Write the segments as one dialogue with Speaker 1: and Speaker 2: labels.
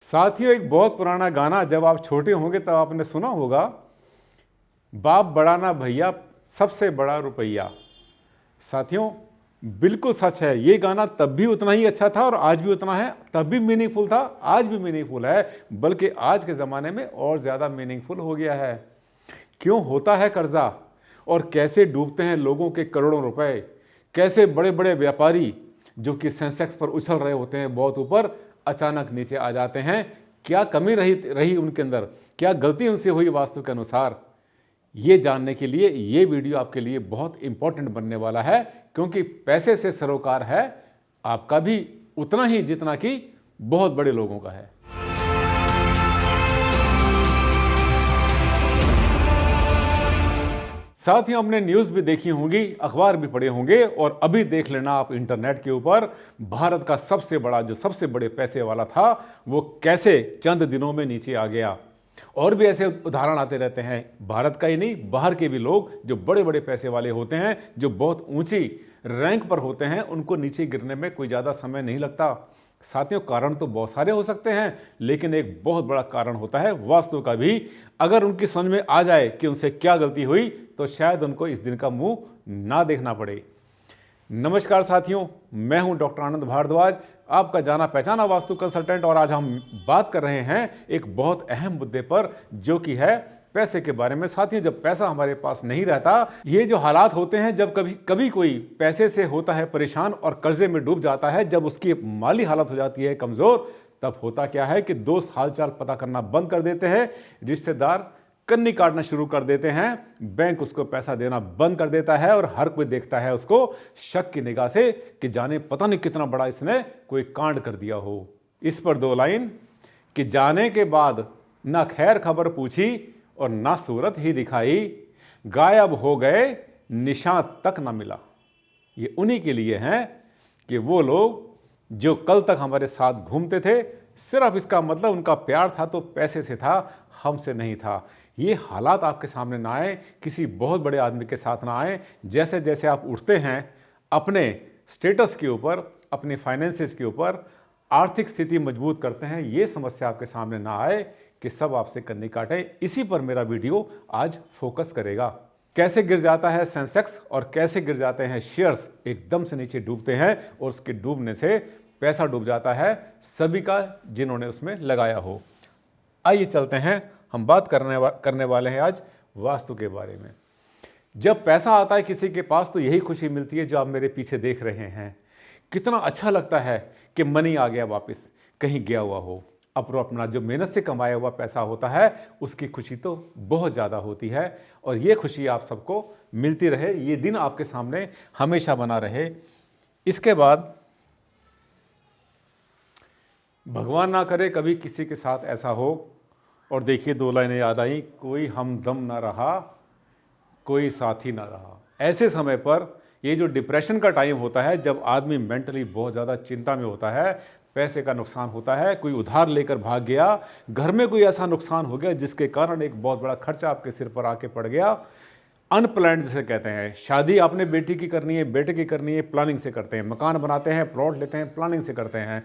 Speaker 1: साथियों, एक बहुत पुराना गाना जब आप छोटे होंगे तब आपने सुना होगा, बाप बड़ा ना भैया सबसे बड़ा रुपया। साथियों, बिल्कुल सच है। ये गाना तब भी उतना ही अच्छा था और आज भी उतना है। तब भी मीनिंगफुल था, आज भी मीनिंगफुल है, बल्कि आज के ज़माने में और ज़्यादा मीनिंगफुल हो गया है। क्यों होता है कर्जा और कैसे डूबते हैं लोगों के करोड़ों रुपए, कैसे बड़े बड़े व्यापारी जो कि सेंसेक्स पर उछल रहे होते हैं बहुत ऊपर, अचानक नीचे आ जाते हैं। क्या कमी रही उनके अंदर, क्या गलती उनसे हुई वास्तु के अनुसार, ये जानने के लिए ये वीडियो आपके लिए बहुत इंपॉर्टेंट बनने वाला है। क्योंकि पैसे से सरोकार है आपका भी उतना ही जितना कि बहुत बड़े लोगों का है। साथ ही हमने न्यूज़ भी देखी होंगी, अखबार भी पढ़े होंगे, और अभी देख लेना आप इंटरनेट के ऊपर, भारत का सबसे बड़ा जो सबसे बड़े पैसे वाला था वो कैसे चंद दिनों में नीचे आ गया। और भी ऐसे उदाहरण आते रहते हैं, भारत का ही नहीं बाहर के भी लोग जो बड़े बड़े पैसे वाले होते हैं, जो बहुत ऊंची रैंक पर होते हैं, उनको नीचे गिरने में कोई ज़्यादा समय नहीं लगता। साथियों, कारण तो बहुत सारे हो सकते हैं, लेकिन एक बहुत बड़ा कारण होता है वास्तु का भी। अगर उनकी समझ में आ जाए कि उनसे क्या गलती हुई तो शायद उनको इस दिन का मुंह ना देखना पड़े। नमस्कार साथियों, मैं हूं डॉक्टर आनंद भारद्वाज, आपका जाना पहचाना वास्तु कंसल्टेंट, और आज हम बात कर रहे हैं एक बहुत अहम मुद्दे पर, जो कि है पैसे के बारे में। साथियों, जब पैसा हमारे पास नहीं रहता, ये जो हालात होते हैं, जब कभी कभी कोई पैसे से होता है परेशान और कर्जे में डूब जाता है, जब उसकी माली हालत हो जाती है कमजोर, तब होता क्या है कि दोस्त हालचाल पता करना बंद कर देते हैं, रिश्तेदार कन्नी काटना शुरू कर देते हैं, बैंक उसको पैसा देना बंद कर देता है, और हर कोई देखता है उसको शक की निगाह से कि जाने पता नहीं कितना बड़ा इसने कोई कांड कर दिया हो। इस पर दो लाइन कि जाने के बाद ना खैर खबर पूछी और ना सूरत ही दिखाई, गायब हो गए निशान तक ना मिला। ये उन्हीं के लिए हैं कि वो लोग जो कल तक हमारे साथ घूमते थे, सिर्फ इसका मतलब उनका प्यार था तो पैसे से था, हमसे नहीं था। ये हालात आपके सामने ना आए, किसी बहुत बड़े आदमी के साथ ना आए। जैसे जैसे आप उठते हैं अपने स्टेटस के ऊपर, अपने फाइनेंसेस के ऊपर, आर्थिक स्थिति मजबूत करते हैं, ये समस्या आपके सामने ना आए कि सब आपसे कन्नी काटें। इसी पर मेरा वीडियो आज फोकस करेगा। कैसे गिर जाता है सेंसेक्स और कैसे गिर जाते हैं शेयर्स, एकदम से नीचे डूबते हैं, और उसके डूबने से पैसा डूब जाता है सभी का जिन्होंने उसमें लगाया हो। आइए चलते हैं, हम बात करने वाले हैं आज वास्तु के बारे में। जब पैसा आता है किसी के पास तो यही खुशी मिलती है जो आप मेरे पीछे देख रहे हैं। कितना अच्छा लगता है कि मनी आ गया, वापस कहीं गया हुआ हो। अपना जो मेहनत से कमाया हुआ पैसा होता है उसकी खुशी तो बहुत ज़्यादा होती है, और ये खुशी आप सबको मिलती रहे, ये दिन आपके सामने हमेशा बना रहे। इसके बाद भगवान ना करे कभी किसी के साथ ऐसा हो, और देखिए दो लाइनें याद आई, कोई हमदम ना रहा, कोई साथी ना रहा। ऐसे समय पर ये जो डिप्रेशन का टाइम होता है, जब आदमी मेंटली बहुत ज़्यादा चिंता में होता है, पैसे का नुकसान होता है, कोई उधार लेकर भाग गया, घर में कोई ऐसा नुकसान हो गया जिसके कारण एक बहुत बड़ा खर्चा आपके सिर पर आके पड़ गया। अनप्लान्ड जिसे कहते हैं, शादी आपने बेटी की करनी है, बेटे की करनी है, प्लानिंग से करते हैं। मकान बनाते हैं, प्लॉट लेते हैं, प्लानिंग से करते हैं।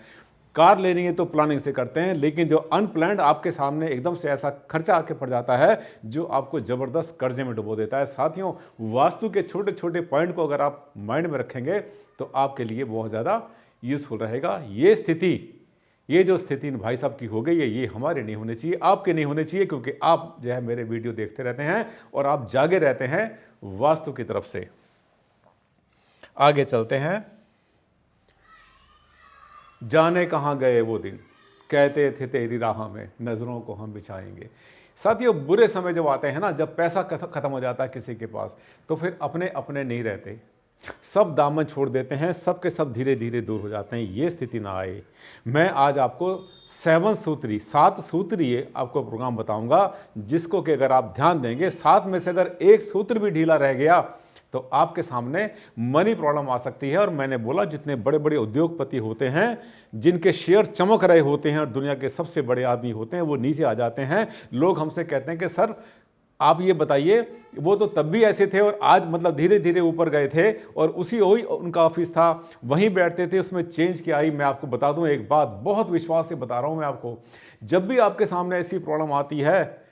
Speaker 1: कार लेनी है तो प्लानिंग से करते हैं। लेकिन जो अनप्लान्ड आपके सामने एकदम से ऐसा खर्चा आके पड़ जाता है जो आपको ज़बरदस्त कर्जे में डुबो देता है। साथियों, वास्तु के छोटे छोटे पॉइंट को अगर आप माइंड में रखेंगे तो आपके लिए बहुत ज़्यादा यूज़फुल रहेगा। ये जो स्थिति इन भाई साहब की हो गई है, ये हमारे नहीं होने चाहिए, आपके नहीं होने चाहिए, क्योंकि आप जो है मेरे वीडियो देखते रहते हैं और आप जागे रहते हैं वास्तु की तरफ से। आगे चलते हैं। जाने कहाँ गए वो दिन, कहते थे तेरी राह में नज़रों को हम बिछाएंगे। साथियों, बुरे समय जब आते हैं ना, जब पैसा खत्म हो जाता है किसी के पास, तो फिर अपने अपने नहीं रहते, सब दामन छोड़ देते हैं, सब के सब धीरे धीरे दूर हो जाते हैं। ये स्थिति ना आए, मैं आज आपको 7 सूत्रीय आपको प्रोग्राम बताऊंगा, जिसको कि अगर आप ध्यान देंगे, 7 में से अगर एक सूत्र भी ढीला रह गया तो आपके सामने मनी प्रॉब्लम आ सकती है। और मैंने बोला, जितने बड़े बड़े उद्योगपति होते हैं, जिनके शेयर चमक रहे होते हैं और दुनिया के सबसे बड़े आदमी होते हैं, वो नीचे आ जाते हैं। लोग हमसे कहते हैं कि सर आप ये बताइए, वो तो तब भी ऐसे थे और आज मतलब धीरे धीरे ऊपर गए थे, और उसी वही उनका ऑफिस था, वहीं बैठते थे, उसमें चेंज क्या आई। मैं आपको बता दूं एक बात, बहुत विश्वास से बता रहा हूं मैं आपको, जब भी आपके सामने ऐसी प्रॉब्लम आती है,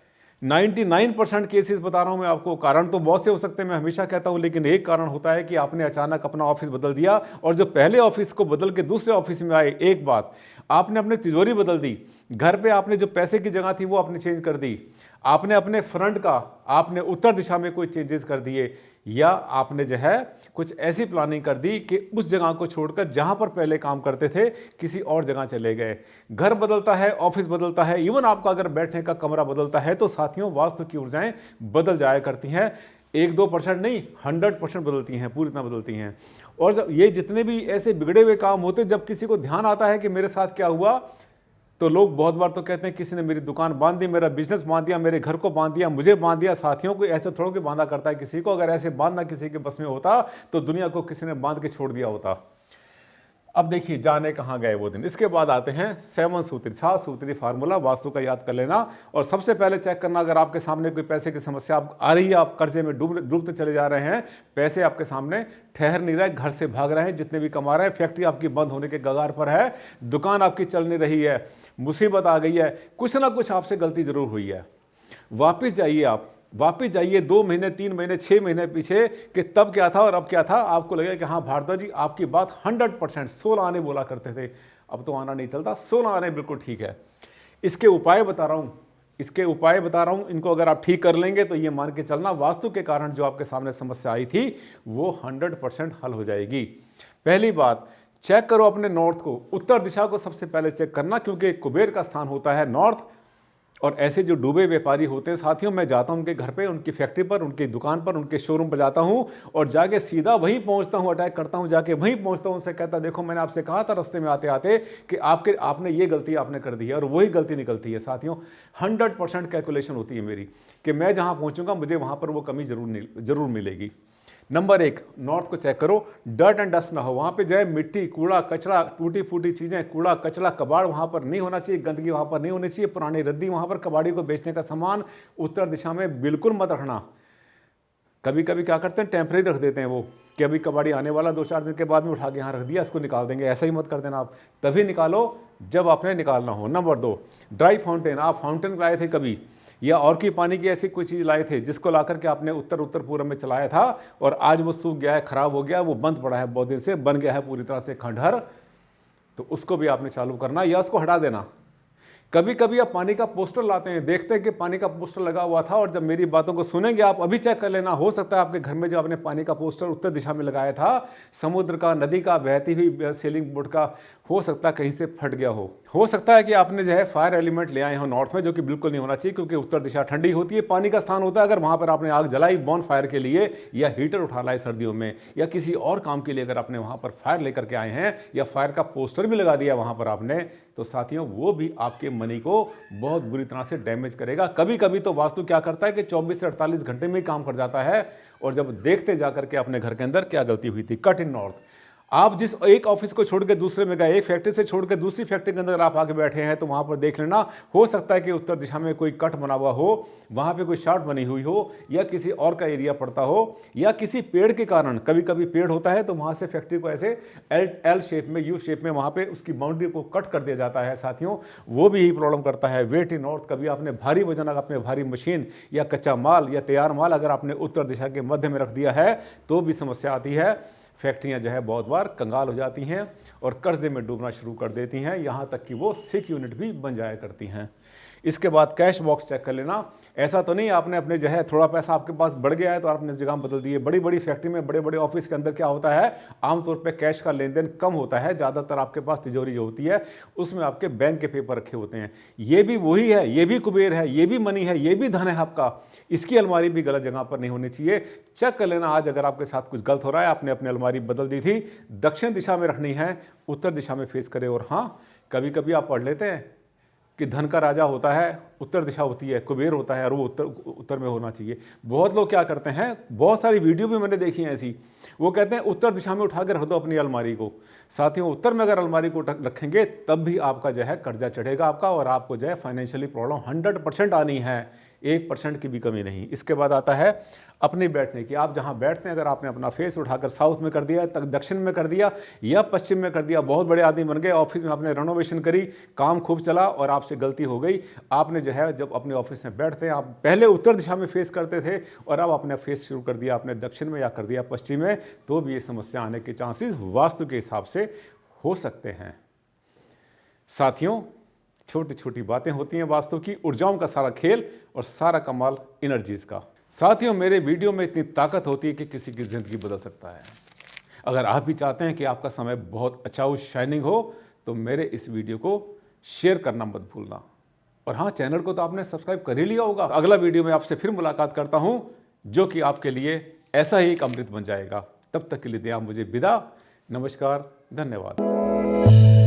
Speaker 1: 99% केसेस बता रहा हूं मैं आपको, कारण तो बहुत से हो सकते हैं, मैं हमेशा कहता हूं, लेकिन एक कारण होता है कि आपने अचानक अपना ऑफिस बदल दिया, और जो पहले ऑफिस को बदल के दूसरे ऑफिस में आए, एक बात, आपने अपनी तिजोरी बदल दी, घर पे आपने जो पैसे की जगह थी वो आपने चेंज कर दी, आपने अपने फ्रंट का आपने उत्तर दिशा में कोई चेंजेस कर दिए, या आपने जो है कुछ ऐसी प्लानिंग कर दी कि उस जगह को छोड़कर जहां पर पहले काम करते थे किसी और जगह चले गए। घर बदलता है, ऑफिस बदलता है, इवन आपका अगर बैठने का कमरा बदलता है, तो साथियों वास्तु की ऊर्जाएं बदल जाया करती हैं। 1-2% नहीं, 100% बदलती हैं, पूरी तरह बदलती हैं। और जब ये जितने भी ऐसे बिगड़े हुए काम होते, जब किसी को ध्यान आता है कि मेरे साथ क्या हुआ, तो लोग बहुत बार तो कहते हैं किसी ने मेरी दुकान बांध दी, मेरा बिजनेस बांध दिया, मेरे घर को बांध दिया, मुझे बांध दिया। साथियों को ऐसे थोड़ा कि बांधा करता है किसी को, अगर ऐसे बांधना किसी के बस में होता तो दुनिया को किसी ने बांध के छोड़ दिया होता। अब देखिए जाने कहाँ गए वो दिन। इसके बाद आते हैं 7 सूत्री, 7 सूत्री फार्मूला वास्तु का याद कर लेना। और सबसे पहले चेक करना, अगर आपके सामने कोई पैसे की समस्या आ रही है, आप कर्जे में डूबते चले जा रहे हैं, पैसे आपके सामने ठहर नहीं रहे, घर से भाग रहे हैं, जितने भी कमा रहे हैं, फैक्ट्री आपकी बंद होने के कगार पर है, दुकान आपकी चल नहीं रही है, मुसीबत आ गई है, कुछ ना कुछ आपसे गलती जरूर हुई है, वापिस जाइए, आप वापिस जाइए 2 महीने 3 महीने 6 महीने पीछे कि तब क्या था और अब क्या था। आपको लगेगा कि हाँ भारद्वाज जी आपकी बात 100%, 16 आने बोला करते थे, अब तो आना नहीं चलता, 16 आने बिल्कुल ठीक है। इसके उपाय बता रहा हूँ, इसके उपाय बता रहा हूँ, इनको अगर आप ठीक कर लेंगे तो ये मान के चलना वास्तु के कारण जो आपके सामने समस्या आई थी वो 100% हल हो जाएगी। पहली बात, चेक करो अपने नॉर्थ को, उत्तर दिशा को सबसे पहले चेक करना, क्योंकि कुबेर का स्थान होता है नॉर्थ। और ऐसे जो डूबे व्यापारी होते हैं साथियों, मैं जाता हूं उनके घर पे, उनकी फैक्ट्री पर, उनकी दुकान पर, उनके शोरूम पर जाता हूं और जाके सीधा वहीं पहुंचता हूं, अटैक करता हूं, जाके वहीं पहुंचता हूं, उनसे कहता देखो मैंने आपसे कहा था रास्ते में आते आते कि आपने ये गलती आपने कर दी है, और वही गलती निकलती है साथियों। 100% कैलकुलेशन होती है मेरी कि मैं जहां पहुंचूंगा मुझे वहां पर वो कमी जरूर मिलेगी। नंबर 1, नॉर्थ को चेक करो, डर्ट एंड डस्ट ना हो, वहाँ पे जो है मिट्टी, कूड़ा, कचरा, टूटी फूटी चीज़ें, कूड़ा कचरा, कबाड़ वहाँ पर नहीं होना चाहिए, गंदगी वहाँ पर नहीं होनी चाहिए, पुरानी रद्दी वहाँ पर, कबाड़ी को बेचने का सामान उत्तर दिशा में बिल्कुल मत रखना। कभी कभी क्या करते हैं, टेम्परेरी रख देते हैं वो कि अभी कबाड़ी आने वाला, 2-4 दिन के बाद में उठा के यहाँ रख दिया, इसको निकाल देंगे। ऐसा ही मत कर देना, आप तभी निकालो जब आपने निकालना हो। नंबर 2, ड्राई फाउंटेन, आप फाउंटेन लाए थे कभी, या और की पानी की ऐसी कोई चीज़ लाए थे जिसको लाकर के आपने उत्तर पूर्व में चलाया था और आज वो सूख गया है, खराब हो गया, वो बंद पड़ा है बहुत दिन से, बन गया है पूरी तरह से खंडहर, तो उसको भी आपने चालू करना या उसको हटा देना। कभी कभी आप पानी का पोस्टर लाते हैं, देखते हैं कि पानी का पोस्टर लगा हुआ था, और जब मेरी बातों को सुनेंगे आप अभी चेक कर लेना, हो सकता है आपके घर में जो आपने पानी का पोस्टर उत्तर दिशा में लगाया था, समुद्र का, नदी का, बहती हुई सेलिंग बोट का, हो सकता है कहीं से फट गया हो सकता है कि आपने जो है फायर एलिमेंट ले आए हो नॉर्थ में, जो कि बिल्कुल नहीं होना चाहिए, क्योंकि उत्तर दिशा ठंडी होती है, पानी का स्थान होता है। अगर वहां पर आपने आग जलाई बॉन फायर के लिए, या हीटर उठा लाए सर्दियों में, या किसी और काम के लिए अगर आपने वहां पर फायर लेकर के आए हैं, या फायर का पोस्टर भी लगा दिया वहां पर आपने, तो साथियों वो भी आपके मनी को बहुत बुरी तरह से डैमेज करेगा। कभी कभी तो वास्तु क्या करता है कि 24 से 48 घंटे में ही काम कर जाता है, और जब देखते जाकर के अपने घर के अंदर क्या गलती हुई थी। कट इन नॉर्थ, आप जिस एक ऑफिस को छोड़ के दूसरे में गए, एक फैक्ट्री से छोड़ के दूसरी फैक्ट्री के अंदर आप आके बैठे हैं, तो वहां पर देख लेना, हो सकता है कि उत्तर दिशा में कोई कट बना हुआ हो, वहां पे कोई शार्ट बनी हुई हो, या किसी और का एरिया पड़ता हो, या किसी पेड़ के कारण, कभी कभी पेड़ होता है तो वहां से फैक्ट्री को ऐसे एल शेप में, यू शेप में वहां पे उसकी बाउंड्री को कट कर दिया जाता है साथियों, वो भी यही प्रॉब्लम करता है। वेट इन नॉर्थ, कभी आपने भारी वजन, अपने भारी मशीन या कच्चा माल या तैयार माल अगर आपने उत्तर दिशा के मध्य में रख दिया है तो भी समस्या आती है। फैक्ट्रियां जो है बहुत बार कंगाल हो जाती हैं और कर्जे में डूबना शुरू कर देती हैं, यहाँ तक कि वो सिक यूनिट भी बन जाया करती हैं। इसके बाद कैश बॉक्स चेक कर लेना, ऐसा तो नहीं आपने अपने जो है थोड़ा पैसा आपके पास बढ़ गया है तो आपने जगह बदल दी है। बड़ी बड़ी फैक्ट्री में, बड़े बड़े ऑफिस के अंदर क्या होता है, आमतौर पे कैश का लेन देन कम होता है, ज़्यादातर आपके पास तिजोरी जो होती है उसमें आपके बैंक के पेपर रखे होते हैं। ये भी वही है, ये भी कुबेर है, ये भी मनी है, ये भी धन है आपका, इसकी अलमारी भी गलत जगह पर नहीं होनी चाहिए। चेक कर लेना आज अगर आपके साथ कुछ गलत हो रहा है, आपने अपनी अलमारी बदल दी थी, दक्षिण दिशा में रखनी है, उत्तर दिशा में फेस करे। और हाँ, कभी कभी आप पढ़ लेते हैं कि धन का राजा होता है, उत्तर दिशा होती है, कुबेर होता है, और वो उत्तर में होना चाहिए। बहुत लोग क्या करते हैं, बहुत सारी वीडियो भी मैंने देखी हैं ऐसी, वो कहते हैं उत्तर दिशा में उठा कर रख दो अपनी अलमारी को। साथियों, उत्तर में अगर अलमारी को रखेंगे तब भी आपका जो है कर्जा चढ़ेगा आपका, और आपको जो है फाइनेंशियली प्रॉब्लम 100% आनी है। 1% की भी कमी नहीं। इसके बाद आता है अपने बैठने की। आप जहां बैठते हैं, अगर आपने अपना फेस उठाकर साउथ में कर दिया, तक दक्षिण में कर दिया या पश्चिम में कर दिया, बहुत बड़े आदमी बन गए, ऑफिस में आपने रेनोवेशन करी, काम खूब चला और आपसे गलती हो गई। आपने जो है जब अपने ऑफिस में बैठते हैं, आप पहले उत्तर दिशा में फेस करते थे और अब आपने फेस शुरू कर दिया आपने दक्षिण में या कर दिया पश्चिम में, तो भी ये समस्या आने के चांसेस वास्तु के हिसाब से हो सकते हैं। साथियों, छोटी छोटी बातें होती हैं वास्तु की, ऊर्जाओं का सारा खेल और सारा कमाल एनर्जीज का। साथियों, मेरे वीडियो में इतनी ताकत होती है कि किसी की जिंदगी बदल सकता है। अगर आप भी चाहते हैं कि आपका समय बहुत अच्छा हो, शाइनिंग हो, तो मेरे इस वीडियो को शेयर करना मत भूलना। और हाँ, चैनल को तो आपने सब्सक्राइब कर ही लिया होगा। अगला वीडियो में आपसे फिर मुलाकात करता हूं, जो कि आपके लिए ऐसा ही एक अमृत बन जाएगा। तब तक के लिए दें आप मुझे विदा। नमस्कार, धन्यवाद।